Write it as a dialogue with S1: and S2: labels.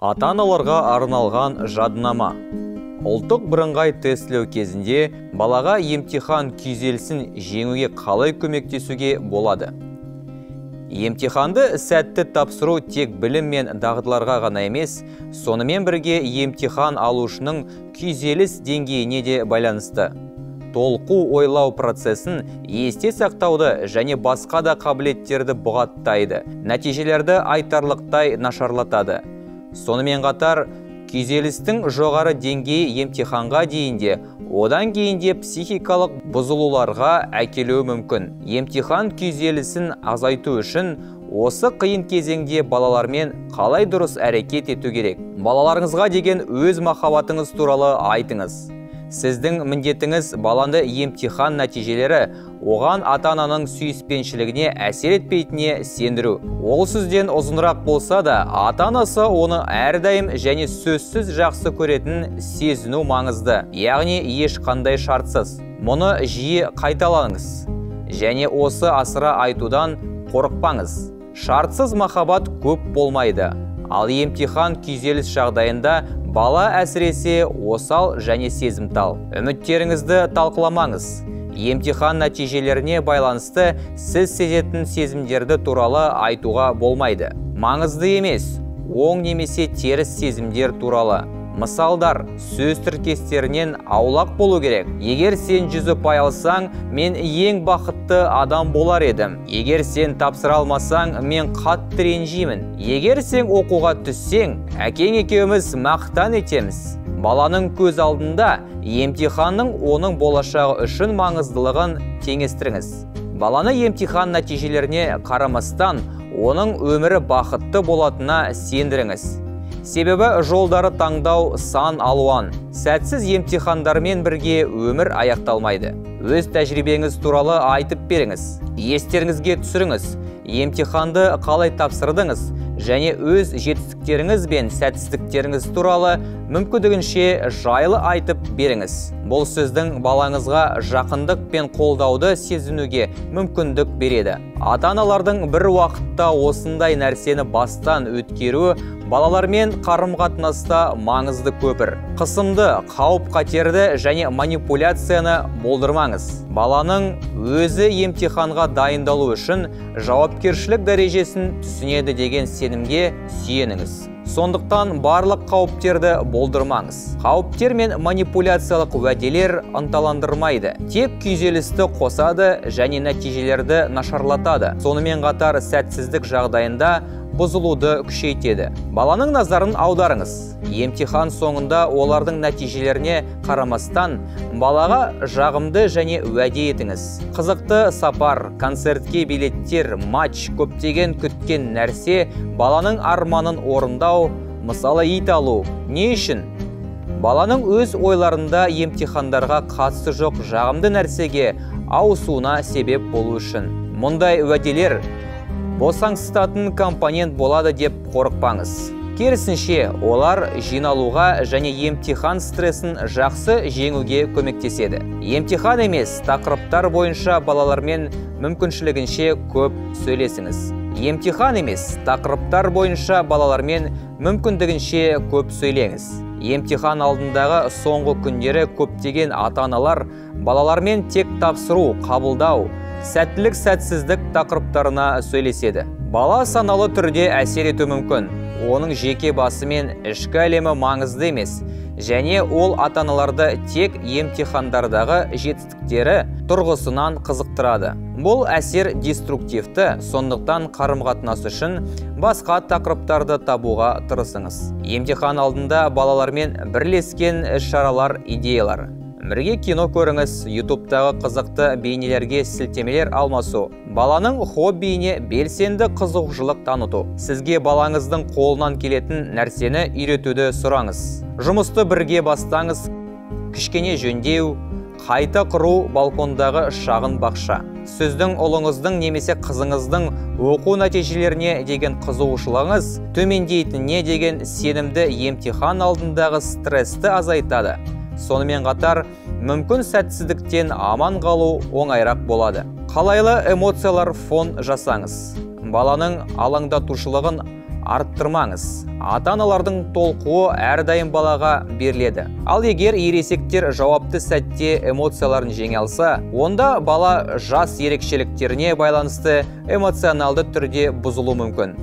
S1: Ата-аналарға арналған жадынама. Ұлттық бірыңғай тестілеу кезінде балаға емтихан күйзелісін жеңуге қалай көмектесуге болады? Емтиханды сәтті тапсыру тек білім мен дағдыларға ғана емес, сонымен бірге емтихан алушының күйзеліс деңгейіне де байланысты. Толқу ойлау процесін есте сақтауды және басқа да қабілеттерді бұғаттайды, нәтижелерді айтарлықтай нашарлатады. Сонымен қатар, күйзелістің жоғары деңгейі емтиханға дейінде, одан кейінде психикалық бұзылуларға әкелуі мүмкін. Емтихан күйзелісін азайту үшін осы қиын кезеңде балалармен қалай дұрыс әрекет ету керек? Балаларыңызға деген өз махаббатыңыз туралы айтыңыз. Сіздің міндетіңіз баланы емтихан нәтижелері оған ата-ананың сүйіспеншілігіне әсер етпейтініне сендіру. Ол сізден ұзынырақ болса да, ата-анасы оны әрдайым және сөзсіз жақсы көретін сезіну маңызды, яғни ешқандай шартсыз. Мұны жиі қайталаңыз және осы асыра айтудан қорықпаңыз. Шартсыз махаббат көп болмайды, ал емтихан күйзеліс жағдайында бала әсіресе осал және сезімтал. Үміттеріңізді талқыламаңыз. Емтихан нәтижелеріне байланысты сіз сезетін сезімдерді туралы айтуға болмайды. Маңызды емес, оң немесе теріс сезімдер туралы. Мысалдар, сөз тіркестерінен аулақ болу керек. Егер сен 100 ұпай алсаң, мен ең бақытты адам болар едім. Егер сен тапсыра алмасаң, мен қатты ренжимін. Егер сен оқуға түссең, әкең екеуміз мақтан етеміз. Баланың көз алдында емтиханның оның болашағы үшін маңыздылығын теңестіріңіз. Баланы емтихан нәтижелеріне қарамастан, оның өмірі бақытты болатынына сендіріңіз. Себебі жолдары таңдау сан алуан. Сәтсіз емтихандармен бірге өмір аяқталмайды. Өз тәжірибеңіз туралы айтып беріңіз. Естеріңізге түсіріңіз. Емтиханды қалай тапсырдыңыз және өз жетістіктеріңіз бен сәтсіздіктеріңіз туралы мүмкіндігінше жайлы айтып беріңіз. Бұл сіздің балаңызға жақындық пен қолдауды сезінуге мүмкіндік береді. Ата-аналардың бір уақытта осындай нәрсені бастан өткеруі балалармен қарым-қатынаста маңызды көпір. Қысымды, қауіп-қатерді және манипуляцияны болдырмаңыз. Баланың өзі емтиханға дайындалу үшін жауапкершілік дәрежесін түсінеді деген сенімге сүйеніңіз. Сондықтан барлық қауіптерді болдырмаңыз. Қауіптер мен манипуляциялық уәделер ынталандырмайды. Тек күйзелісті қосады және нәтижелерді нашарлатады. Сонымен қатар сәтсіздік жағдайында бұзылуды күшейтеді. Баланың назарын аударыңыз. Емтихан соңында олардың нәтижелеріне қарамастан, балаға жағымды және уәде етіңіз. Қызықты сапар, концертке билеттер, матч, көптеген күткен нәрсе баланың арманын орындау, мысалы ит алу. Не үшін? Баланың өз ойларында емтихандарға қатысы жоқ жағымды нәрсеге ауысуына себеп болу үшін. Мұндай уәделер босаңсытатын компонент болады деп қорықпаңыз. Керісінше, олар жиналуға және емтихан стрессін жақсы жеңуге көмектеседі. Емтихан емес, тақырыптар бойынша балалармен мүмкіншілігінше көп сөйлесіңіз. Емтихан емес, тақырыптар бойынша балалармен мүмкіндігінше көп сөйлеңіз. Емтихан алдындағы соңғы күндері көптеген ата-аналар балалармен тек тапсыру, қабылдау, сәттілік сәтсіздік тақырыптарына сөйлеседі. Бала саналы түрде әсер ету мүмкін. Оның жеке басы мен ішкі әлемі маңызды емес, және ол ата-аналарды тек емтихандардағы жетістіктері тұрғысынан қызықтырады. Бұл әсер деструктивті, сондықтан қарым-қатынас үшін басқа тақырыптарды табуға тырысыңыз. Емтихан алдында балалармен бірлескен іс-шаралар, идеялар. Бірге кино көріңіз, YouTube-тағы қызықты бейнелерге сілтемелер алмасу. Баланың хоббиіне белсенді қызығушылық таныту. Сізге балаңыздың қолынан келетін нәрсені үйретуді сұраңыз. Жұмысты бірге бастаңыз, кішкене жөндеу, қайта құру, балкондағы шағын бақша. Сіздің ұлыңыздың немесе қызыңыздың оқу нәтижелеріне деген қызығушылығыңыз төмендейтініне деген сенімді емтихан алдындағы стрессті азайтады. Сонымен қатар, мүмкін сәтсіздіктен аман қалу оңайырақ болады. Қалайлы эмоциялар фон жасаңыз. Баланың алаңдатушылығын арттырмаңыз. Ата-аналардың толқуы әрдайым балаға беріледі. Ал егер ересектер жауапты сәтте эмоцияларын жеңе алса, онда бала жас ерекшеліктеріне байланысты эмоционалды түрде бұзылуы мүмкін.